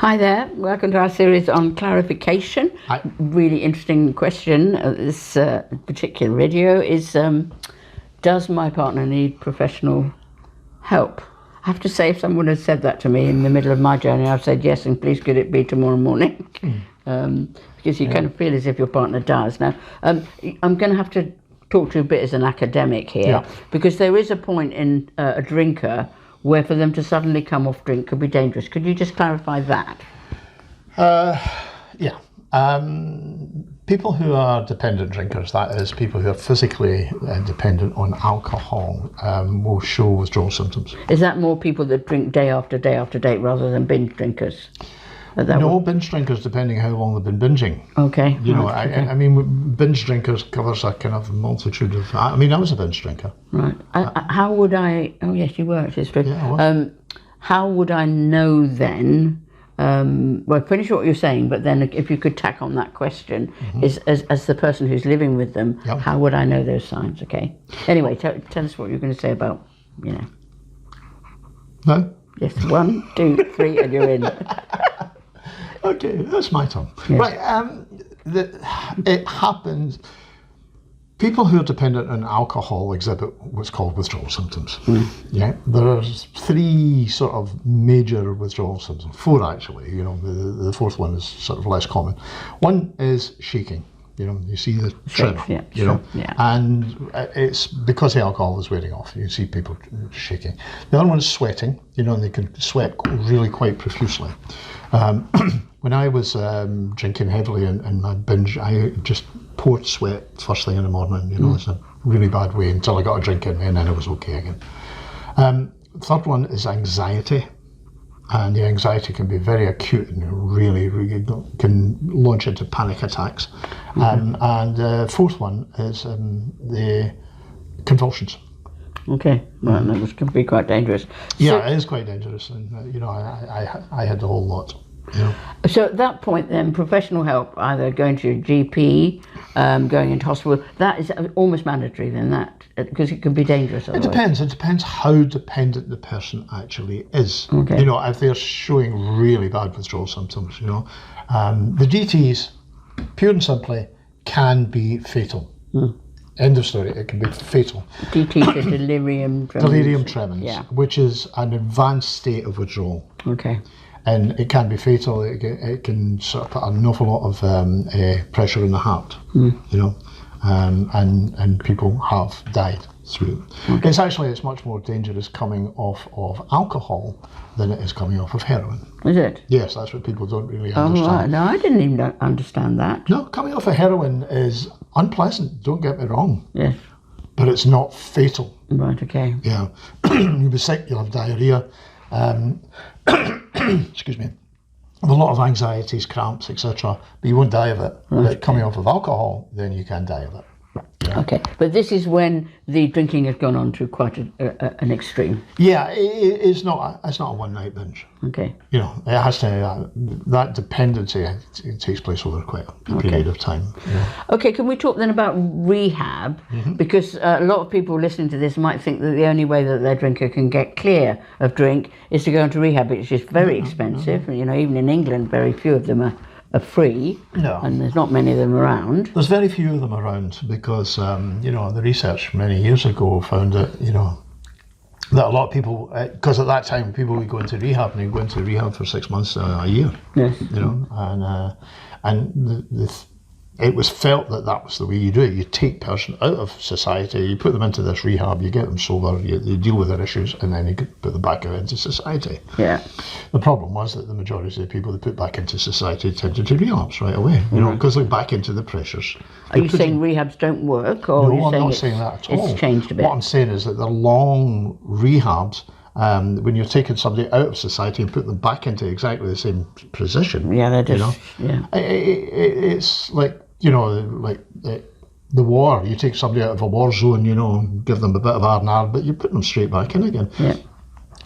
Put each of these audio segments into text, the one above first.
Hi there, welcome to our series on clarification. Hi. Really interesting question. This particular video is, does my partner need professional help? I have to say, if someone had said that to me in the middle of my journey, I've said yes, and please could it be tomorrow morning? Because you kind of feel as if your partner does. Now, I'm going to have to talk to you a bit as an academic here, because there is a point in a drinker where for them to suddenly come off drink could be dangerous. Could you just clarify that? People who are dependent drinkers, that is, people who are physically dependent on alcohol, will show withdrawal symptoms. Is that more people that drink day after day after day rather than binge drinkers? No, binge drinkers, depending how long they've been binging. Okay. You know, I mean, binge drinkers covers a kind of multitude of... I mean, I was a binge drinker. Right. How would I... Oh, yes, you were, it's true. Yeah, I was. How would I know then... well, finish what you're saying, but then if you could tack on that question, is as the person who's living with them, how would I know those signs, okay? Anyway, tell us what you're going to say about, you know... No? Yes, 1, 2, 3, and you're in. Okay, that's my turn. Yes. Right, it happens. People who are dependent on alcohol exhibit what's called withdrawal symptoms. Yeah, there are 3 sort of major withdrawal symptoms, 4 actually. You know, the 4th one is sort of less common. One is shaking. You know, you see the tremor. You know, and it's because the alcohol is wearing off. You see people shaking. The other one is sweating. You know, and they can sweat really quite profusely. When I was drinking heavily in my binge, I just poured sweat first thing in the morning. You know, it's a really bad way until I got a drink in me, and then it was okay again. Third one is anxiety, and the anxiety can be very acute and really can launch into panic attacks. And the 4th one is the convulsions. Okay, right, that can be quite dangerous. Yeah, it is quite dangerous, and you know, I had the whole lot. You know. So at that point then, professional help, either going to your GP, going into hospital, that is almost mandatory then, that, because it can be dangerous otherwise. It depends how dependent the person actually is. Okay. You know, if they're showing really bad withdrawal symptoms, you know. The DTs, pure and simply, can be fatal. End of story, it can be fatal. DT is delirium tremens. Delirium tremens, which is an advanced state of withdrawal. Okay. And it can be fatal. It can sort of put an awful lot of pressure in the heart, you know, and people have died through it. Okay. It's much more dangerous coming off of alcohol than it is coming off of heroin. Is it? Yes, that's what people don't really understand. Oh, right. No, I didn't even understand that. No, coming off of heroin is unpleasant, don't get me wrong. Yes. But it's not fatal. Right, okay. Yeah. You'll be sick, you'll have diarrhea. Excuse me, with a lot of anxieties, cramps, etc. But you won't die of it. Right. But coming off of alcohol, then you can die of it. Yeah. Okay, but this is when the drinking has gone on to quite an extreme. Yeah, it's not a one-night binge. Okay. You know, it has to, that dependency, it takes place over quite a period of time. Yeah. Okay, can we talk then about rehab? Because a lot of people listening to this might think that the only way that their drinker can get clear of drink is to go into rehab. It's just very expensive. You know, even in England, very few of them are free, and there's not many of them around. There's very few of them around because, you know, the research many years ago found that, you know, that a lot of people, because at that time people would go into rehab, and they'd go into rehab for 6 months, a year. Yes. You know, and it was felt that that was the way you do it. You take person out of society, you put them into this rehab, you get them sober, you deal with their issues, and then you put them back out into society. Yeah. The problem was that the majority of the people they put back into society tended to relapse right away, you know, because they're back into the pressures. Are you saying rehabs don't work, or no, I'm not saying that at all. It's changed a bit. What I'm saying is that the long rehabs, when you're taking somebody out of society and put them back into exactly the same position. Yeah, they're just, it's like, you know, like the war. You take somebody out of a war zone, you know, give them a bit of R&R, but you put them straight back in again. Yeah.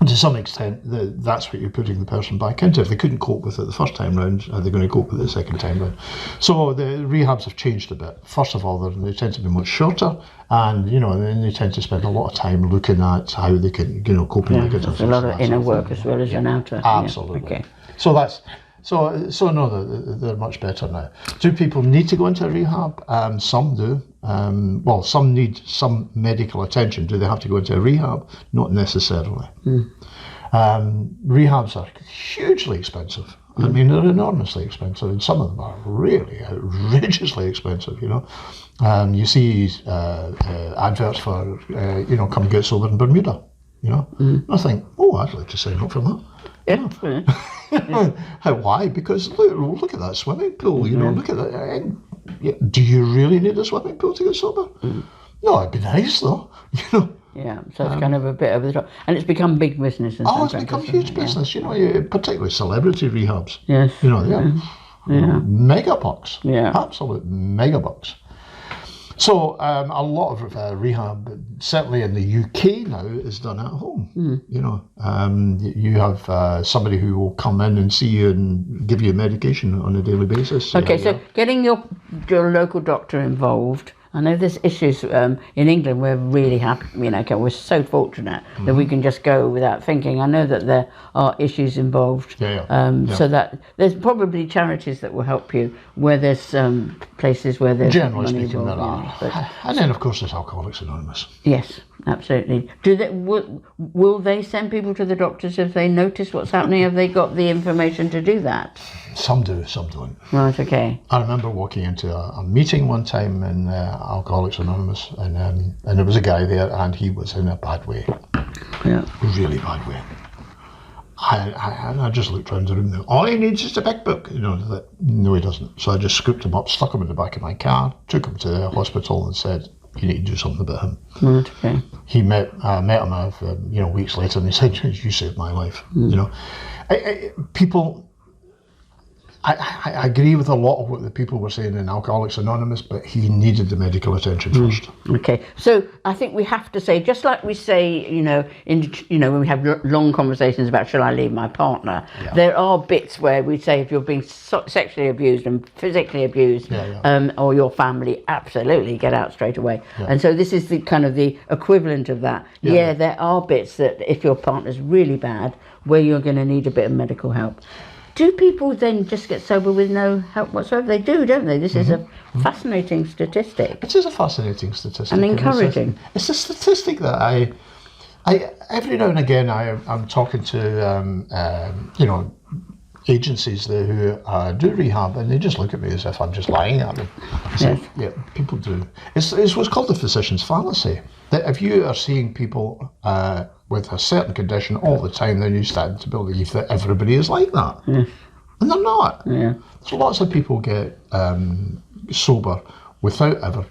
And to some extent, that's what you're putting the person back into. If they couldn't cope with it the first time round, are they going to cope with it the second time round? So the rehabs have changed a bit. First of all, they tend to be much shorter, and you know, then they tend to spend a lot of time looking at how they can, you know, cope with it. There's a lot of inner work as well as an outer. Absolutely. Yeah. Okay. So that's So no, they're much better now. Do people need to go into rehab? Some do. Well, some need some medical attention. Do they have to go into a rehab? Not necessarily. Rehabs are hugely expensive. I mean, they're enormously expensive, and some of them are really outrageously expensive. You see adverts for come get sober in Bermuda. I think, I'd like to sign up for that. Yeah. Why? Because look at that swimming pool. Look at that. Do you really need a swimming pool to get sober? No, it'd be nice though. Yeah, so it's kind of a bit over the top, and it's become big business. It's become huge business. Particularly celebrity rehabs. Yes. Mega bucks. Yeah, absolute mega bucks. So a lot of rehab, certainly in the UK now, is done at home. You have somebody who will come in and see you and give you medication on a daily basis. Okay, so getting your local doctor involved. I know there's issues in England. We're really happy, we're so fortunate that we can just go without thinking. I know that there are issues involved. So that there's probably charities that will help you where there's places where there's generally money speaking there are. And then of course there's Alcoholics Anonymous. Yes, absolutely. Will they send people to the doctors if they notice what's happening? Have they got the information to do that? Some do, some don't. Right, okay. I remember walking into a meeting one time in Alcoholics Anonymous, and there was a guy there, and he was in a bad way. Yeah. Really bad way. I just looked around the room there. All he needs is a big book. No, he doesn't. So I just scooped him up, stuck him in the back of my car, took him to the hospital and said, you need to do something about him. Right, okay. He met him weeks later, and he said, you saved my life. People... I agree with a lot of what the people were saying in Alcoholics Anonymous, but he needed the medical attention first. Okay, so I think we have to say, just like we say, when we have long conversations about shall I leave my partner, there are bits where we say if you're being sexually abused and physically abused, or your family, absolutely get out straight away. Yeah. And so this is the kind of the equivalent of that. Yeah, there are bits that if your partner's really bad, where you're going to need a bit of medical help. Do people then just get sober with no help whatsoever? They do, don't they? This is a fascinating statistic. It is a fascinating statistic. And encouraging. It's a statistic that I every now and again I'm talking to agencies there who do rehab, and they just look at me as if I'm just lying at them. Yeah, people do. It's what's called the physician's fallacy. That if you are seeing people with a certain condition all the time, then you start to believe that everybody is like that. And they're not. So lots of people get sober without ever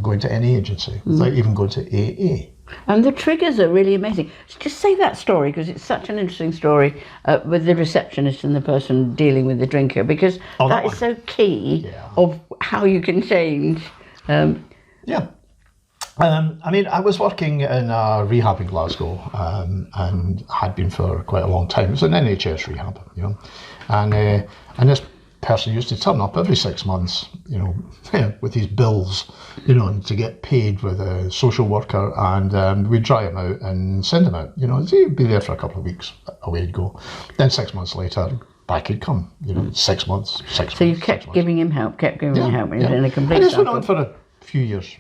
going to any agency, without even going to AA. And the triggers are really amazing. Just say that story, because it's such an interesting story with the receptionist and the person dealing with the drinker, because that is so key of how you can change. I was working in a rehab in Glasgow, and had been for quite a long time. It was an NHS rehab, and this person used to turn up every 6 months, with his bills, to get paid with a social worker, and we'd dry him out and send him out. He'd be there for a couple of weeks, away he'd go. Then 6 months later, back he'd come. 6 months. So you kept giving him help, and he was in a complete and this went on for a few years,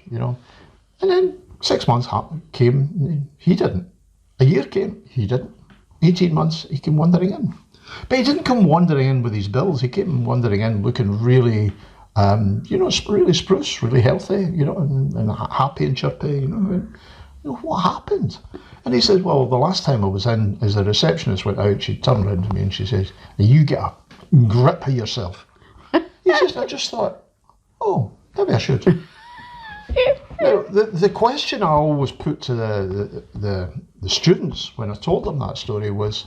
And then 6 months came, he didn't. A year came, he didn't. 18 months, he came wandering in. But he didn't come wandering in with his bills. He came wandering in looking really, really spruce, really healthy, and happy and chirpy, what happened? And he said, well, the last time I was in, as the receptionist went out, she turned around to me and she says, you get a grip of yourself. He says, I just thought, maybe I should. Now, the question I always put to the students when I told them that story was,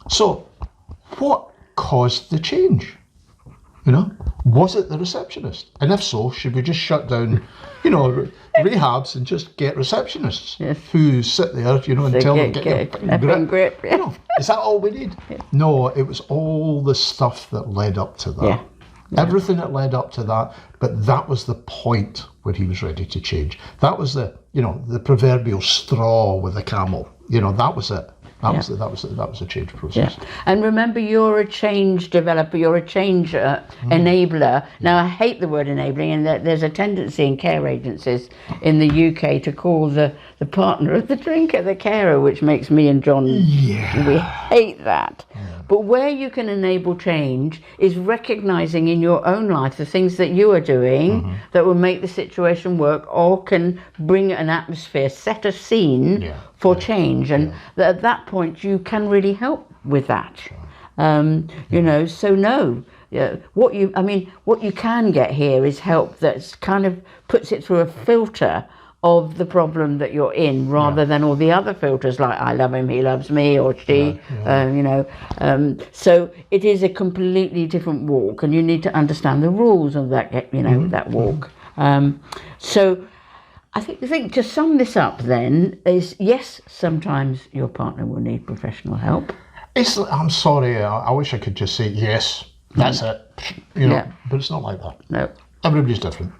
so what caused the change? Was it the receptionist? And if so, should we just shut down, rehabs and just get receptionists who sit there, and tell them get your grip? Is that all we need? No, it was all the stuff that led up to that. Everything that led up to that, but that was the point where he was ready to change. That was the proverbial straw with the camel. That was it. That was a change process. Yeah. And remember, you're a change developer, you're a change enabler. Now, I hate the word enabling, and that there's a tendency in care agencies in the UK to call the partner of the drinker the carer, which makes me and John, we hate that. Yeah. But where you can enable change is recognising in your own life the things that you are doing that will make the situation work, or can bring an atmosphere, set a scene for change. And at that point you can really help with that. You know, so no. What you can get here is help that's kind of puts it through a filter of the problem that you're in, rather than all the other filters like I love him, he loves me, or she, you know. So it is a completely different walk, and you need to understand the rules of that, you know, that walk. So I think to sum this up then is, yes, sometimes your partner will need professional help. I'm sorry, I wish I could just say yes, that's it, you know, but it's not like that. No. Everybody's different.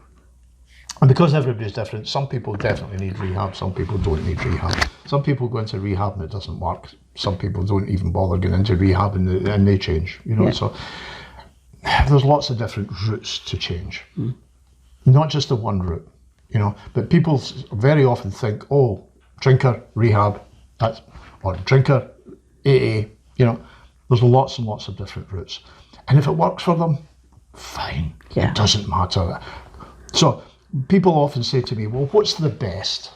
And because everybody's different, some people definitely need rehab, some people don't need rehab. Some people go into rehab and it doesn't work. Some people don't even bother going into rehab and they change, you know. So there's lots of different routes to change. Not just the one route, you know. But people very often think, oh, drinker, rehab, or drinker, AA, you know. There's lots and lots of different routes. And if it works for them, fine. It doesn't matter. So people often say to me, well, what's the best?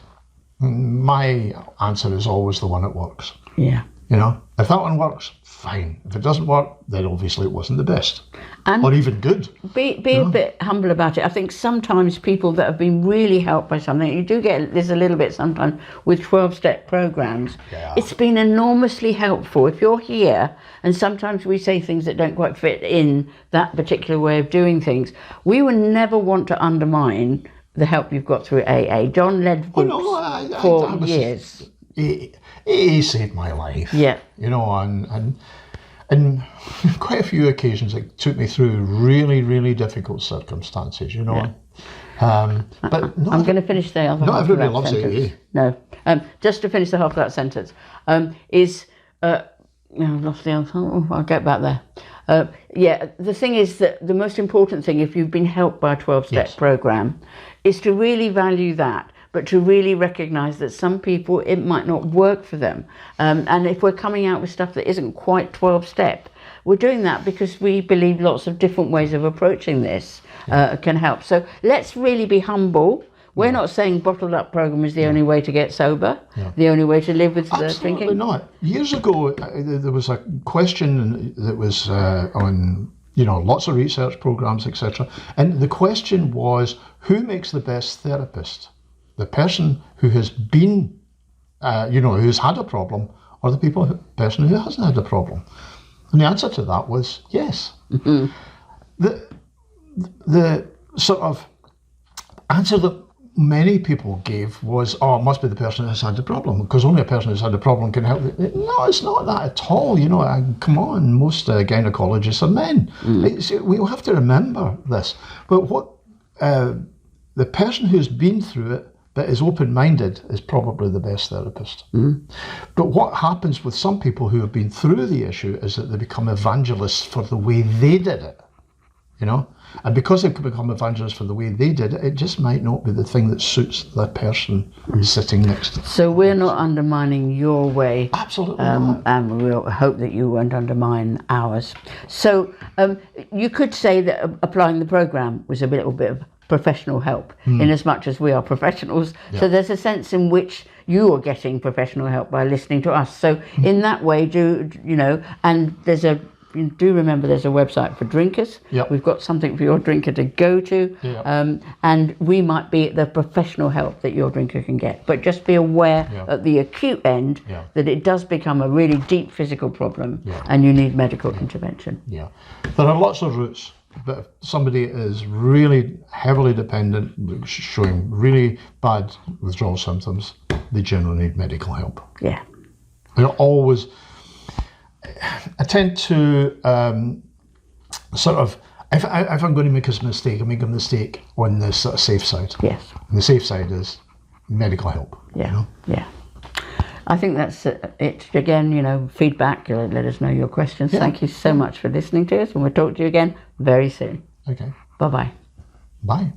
And my answer is always the one that works. Yeah. You know, if that one works, fine. If it doesn't work, then obviously it wasn't the best. And or even good. Be a bit humble about it. I think sometimes people that have been really helped by something, you do get this a little bit sometimes with 12-step programs. It's been enormously helpful. If you're here, and sometimes we say things that don't quite fit in that particular way of doing things, we would never want to undermine the help you've got through AA. John led groups for years. AA saved my life. Yeah. You know, and quite a few occasions it took me through really, really difficult circumstances, you know. But I'm going to finish the other half. Not everybody loves AA. No. Just to finish the half of that sentence, I've lost the other. I'll get back there. The thing is that the most important thing, if you've been helped by a 12-step program, is to really value that, but to really recognise that some people, it might not work for them. And if we're coming out with stuff that isn't quite 12-step, we're doing that because we believe lots of different ways of approaching this can help. So let's really be humble. We're not saying bottled up program is the only way to get sober, the only way to live with the drinking. Absolutely not. Years ago, there was a question that was on, you know, lots of research programs, etc. And the question was, who makes the best therapist? The person who has been, who's had a problem, or the person who hasn't had a problem? And the answer to that was yes. Mm-hmm. The sort of answer that many people gave was, oh, it must be the person who has had the problem, because only a person who's had the problem can help. No, it's not that at all. You know, come on, most gynecologists are men. We have to remember this. But what the person who's been through it but is open-minded is probably the best therapist. But what happens with some people who have been through the issue is that they become evangelists for the way they did it, you know? And because they can become evangelists for the way they did it, it just might not be the thing that suits the person who's sitting next to them. So we're not undermining your way. Absolutely not. And we'll hope that you won't undermine ours. So you could say that applying the programme was a little bit of professional help, in as much as we are professionals. So there's a sense in which you are getting professional help by listening to us. So in that way, and do remember there's a website for drinkers. We've got something for your drinker to go to, and we might be the professional help that your drinker can get. But just be aware at the acute end that it does become a really deep physical problem and you need medical intervention. There are lots of routes. But if somebody is really heavily dependent, showing really bad withdrawal symptoms, they generally need medical help. I tend to if I'm going to make a mistake, I make a mistake on the sort of safe side. And the safe side is medical help. I think that's it. Again, feedback. Let us know your questions. Yeah. Thank you so much for listening to us, and we'll talk to you again very soon. Okay. Bye-bye. Bye.